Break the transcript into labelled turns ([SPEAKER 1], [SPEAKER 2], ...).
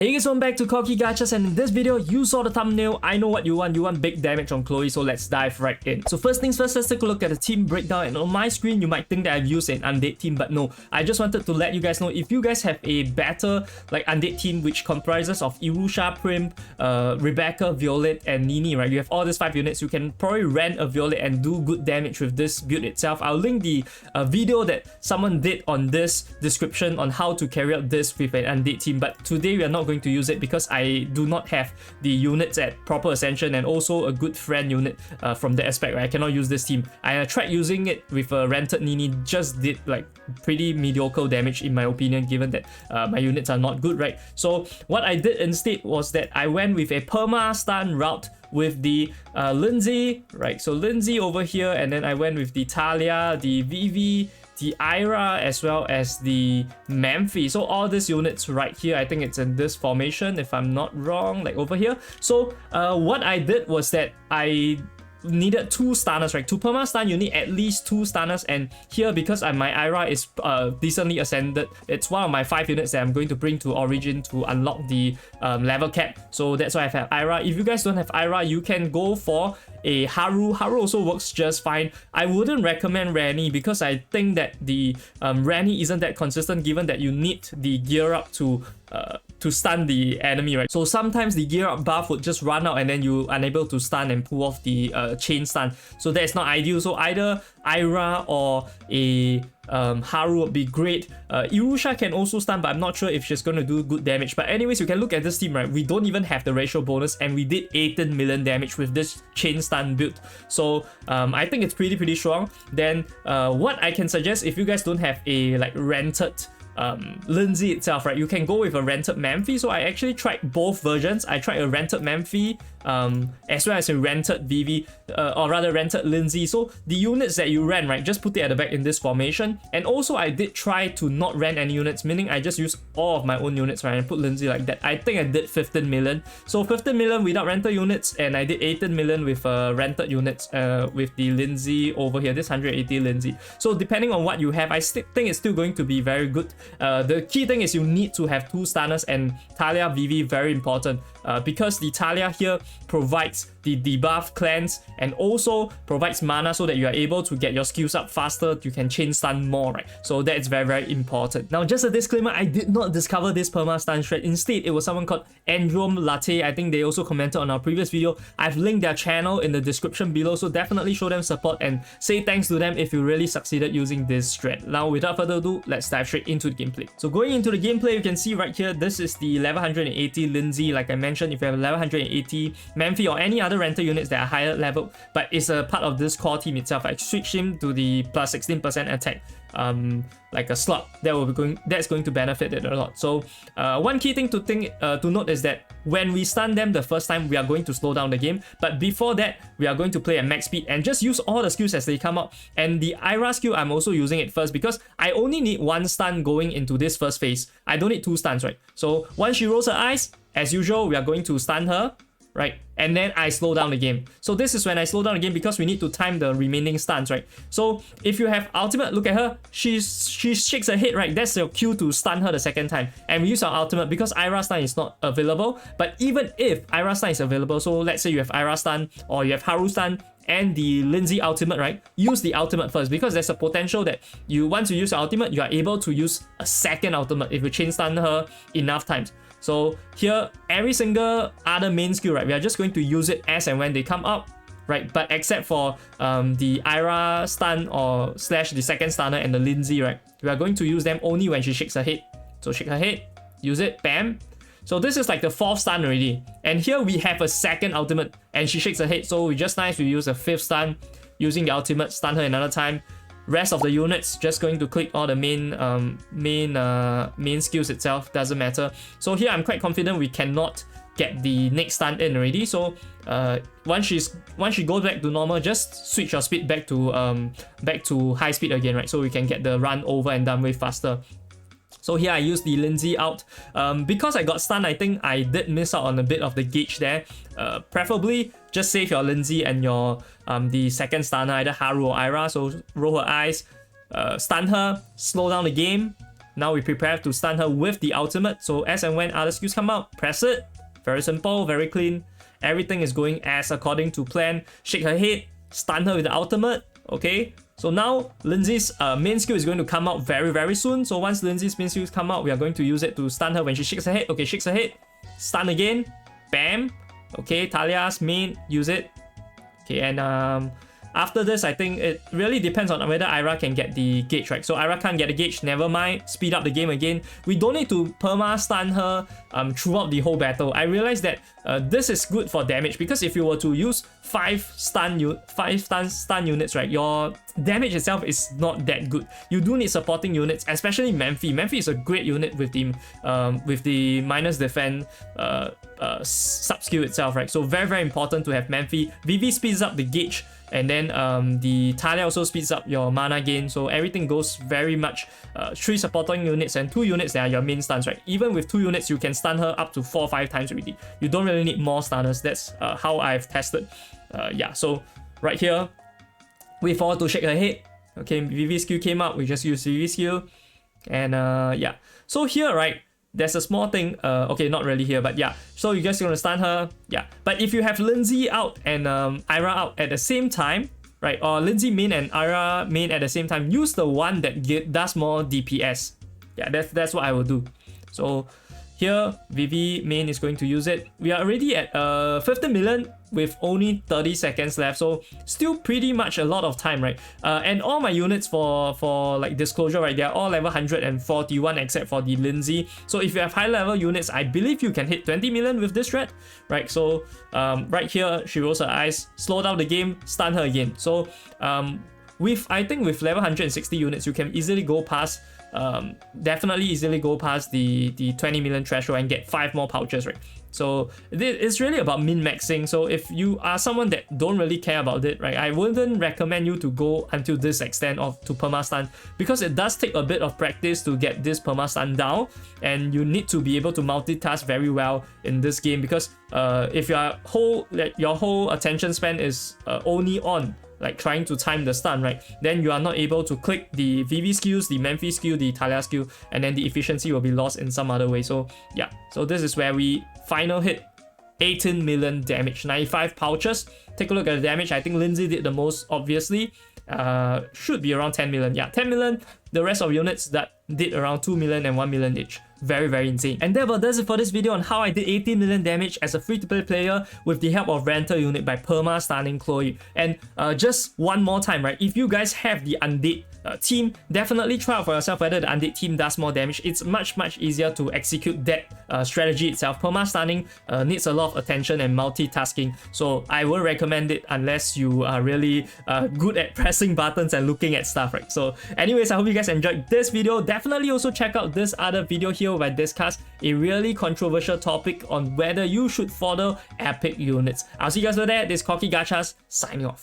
[SPEAKER 1] Hey guys, welcome back to Corky Gachas, and in this video, you saw the thumbnail. I know what you want. You want big damage on Chloe, so let's dive right in. So first things first, let's take a look at the team breakdown. And on my screen, you might think that I've used an undead team, but no. I just wanted to let you guys know, if you guys have a better undead team which comprises of Irusha, Prim, Rebecca, Violet, and Nini, right? You have all these 5 units. You can probably rent a Violet and do good damage with this build itself. I'll link the video that someone did on this description on how to carry out this with an undead team, but today we are not going to use it because I do not have the units at proper ascension and also a good friend unit from that aspect, right? I cannot use this team. I tried using it with a rented Nini, just did like pretty mediocre damage in my opinion, given that my units are not good, right? So what I did instead was that I went with a PermaStun route with the Lindsay, right? So Lindsay over here, and then I went with the Talia, the Vivi, the Ira, as well as the Memphi. So all these units right here, I think it's in this formation if I'm not wrong, like over here. So what I did was that I needed 2 stunners, right? To perma-stun, you need at least 2 stunners, and here, because my Ira is decently ascended, it's one of my 5 units that I'm going to bring to Origin to unlock the level cap. So that's why I have Ira. If you guys don't have Ira, you can go for a Haru. Haru also works just fine. I wouldn't recommend Rani because I think that the Rani isn't that consistent, given that you need the gear up to stun the enemy, right? So sometimes the gear up buff would just run out and then you're unable to stun and pull off the chain stun. So that's not ideal. So either Ira or a Haru would be great. Irusha can also stun, but I'm not sure if she's going to do good damage. But anyways, you can look at this team, right? We don't even have the ratio bonus, and we did 18 million damage with this chain stun build. So I think it's pretty strong. Then what I can suggest, if you guys don't have a rented Lindsay itself, right, you can go with a rented Memphi. So I actually tried both versions. I tried a rented Memphi as well as a rented Vivi, or rather rented Lindsay. So the units that you rent, right, just put it at the back in this formation. And also I did try to not rent any units, meaning I just use all of my own units, right, and put Lindsay like that. I think I did 15 million. So 15 million without rental units, and I did 18 million with rented units with the Lindsay over here, this 180 Lindsay. So depending on what you have, I still think it's still going to be very good. The key thing is you need to have 2 stunners, and Talia, Vivi, very important, because the Talia here provides the debuff, cleanse, and also provides mana so that you are able to get your skills up faster. You can chain stun more, right? So that's very important. Now, just a disclaimer, I did not discover this PermaStun Strat. Instead, it was someone called Androm Latte. I think they also commented on our previous video. I've linked their channel in the description below, so definitely show them support and say thanks to them if you really succeeded using this strat. Now, without further ado, let's dive straight into the gameplay. So going into the gameplay, you can see right here, this is the level 180 Lindsay. Like I mentioned, if you have level 180 Memphi or any other rental units that are higher level, but it's a part of this core team itself, I switched him to the plus 16% attack like a slot. That's going to benefit it a lot. So one key thing to note is that when we stun them the first time, we are going to slow down the game, but before that we are going to play at max speed and just use all the skills as they come out. And the Ira skill, I'm also using it first because I only need 1 stun going into this first phase. I don't need 2 stuns, right? So once she rolls her eyes, as usual, we are going to stun her, right? And then I slow down the game. So this is when I slow down the game because we need to time the remaining stuns, right? So if you have ultimate, look at her, she shakes her head, right? That's your cue to stun her the second time. And we use our ultimate because Ira stun is not available. But even if Ira stun is available, so let's say you have Ira stun or you have Haru stun and the Lindsay ultimate, right? Use the ultimate first, because there's a potential that once you use your ultimate, you are able to use a second ultimate if you chain stun her enough times. So here, every single other main skill, right, we are just going to use it as and when they come up, right? But except for the Ira stun or slash the second stunner and the Lindsay, right, we are going to use them only when she shakes her head. So shake her head, use it, bam. So this is like the 4th stun already. And here we have a second ultimate and she shakes her head. So we just nice, we use a 5th stun using the ultimate, stun her another time. Rest of the units just going to click all the main skills itself, doesn't matter. So here I'm quite confident we cannot get the next stun in already. So once she goes back to normal, just switch your speed back to high speed again, right? So we can get the run over and done with faster. So here I used the Lindsay out. Because I got stunned, I think I did miss out on a bit of the gauge there. Preferably just save your Lindsay and your the second stunner, either Haru or Ira. So roll her eyes, stun her, slow down the game. Now we prepare to stun her with the ultimate. So as and when other skills come out, press it. Very simple, very clean. Everything is going as according to plan. Shake her head, stun her with the ultimate. Okay, so now Lindsay's main skill is going to come out very soon. So once Lindsay's main skills come out, we are going to use it to stun her when she shakes her head. Okay, shakes her head, stun again, bam. Okay, Talia's main, use it. Okay, and after this, I think it really depends on whether Ira can get the gauge, right? So Ira can't get the gauge, never mind, speed up the game again. We don't need to perma-stun her throughout the whole battle. I realized that this is good for damage, because if you were to use 5 stun units, right, your damage itself is not that good. You do need supporting units, especially Menfi. Menfi is a great unit with the minus defense sub skill itself, right? So very important to have Menfi. Vivi speeds up the gauge, and then the Talia also speeds up your mana gain. So everything goes very much 3 supporting units and 2 units that are your main stuns, right? Even with 2 units, you can stun her up to 4 or 5 times already. You don't really need more stunners. That's how I've tested. Yeah, so right here, wait for her to shake her head. Okay, Vivi skill came up, we just use Vivi skill. And yeah, so here, right, there's a small thing, okay, not really here, but yeah. So you guys are gonna stun her, yeah. But if you have Lindsay out and Ira out at the same time, right, or Lindsay main and Ira main at the same time, use the one that does more DPS. Yeah, that's what I will do. So here, Vivi main is going to use it. We are already at 50 million with only 30 seconds left, so still pretty much a lot of time, right? And all my units for like disclosure, right, they're all level 141 except for the Lindsay. So if you have high level units, I believe you can hit 20 million with this strat, right? So right here, she rolls her eyes, slow down the game, stun her again. So I think with level 160 units, you can easily go past definitely easily go past the 20 million threshold and get 5 more pouches, right? So it's really about min-maxing. So if you are someone that don't really care about it, right, I wouldn't recommend you to go until this extent to perma-stun, because it does take a bit of practice to get this perma-stun down, and you need to be able to multitask very well in this game, because if your whole attention span is only on like trying to time the stun, right, then you are not able to click the Vivi skills, the Menfi skill, the Talia skill, and then the efficiency will be lost in some other way. So yeah, so this is where we final hit 18 million damage, 95 pouches. Take a look at the damage. I think Lindsay did the most, obviously. Should be around 10 million. Yeah, 10 million. The rest of units that did around 2 million and 1 million each. Very insane. And that does it for this video on how I did 18 million damage as a free-to-play player with the help of Renter unit by perma-stunning Chloe. And just one more time, right, if you guys have the Undead team, definitely try out for yourself whether the Undead team does more damage. It's much easier to execute that strategy itself. Perma-stunning needs a lot of attention and multitasking, so I will recommend it unless you are really good at pressing buttons and looking at stuff, right? So anyways, I hope you guys enjoyed this video. Definitely also check out this other video here where I discuss a really controversial topic on whether you should follow epic units. I'll see you guys over there. This is Cocky Gachas signing off.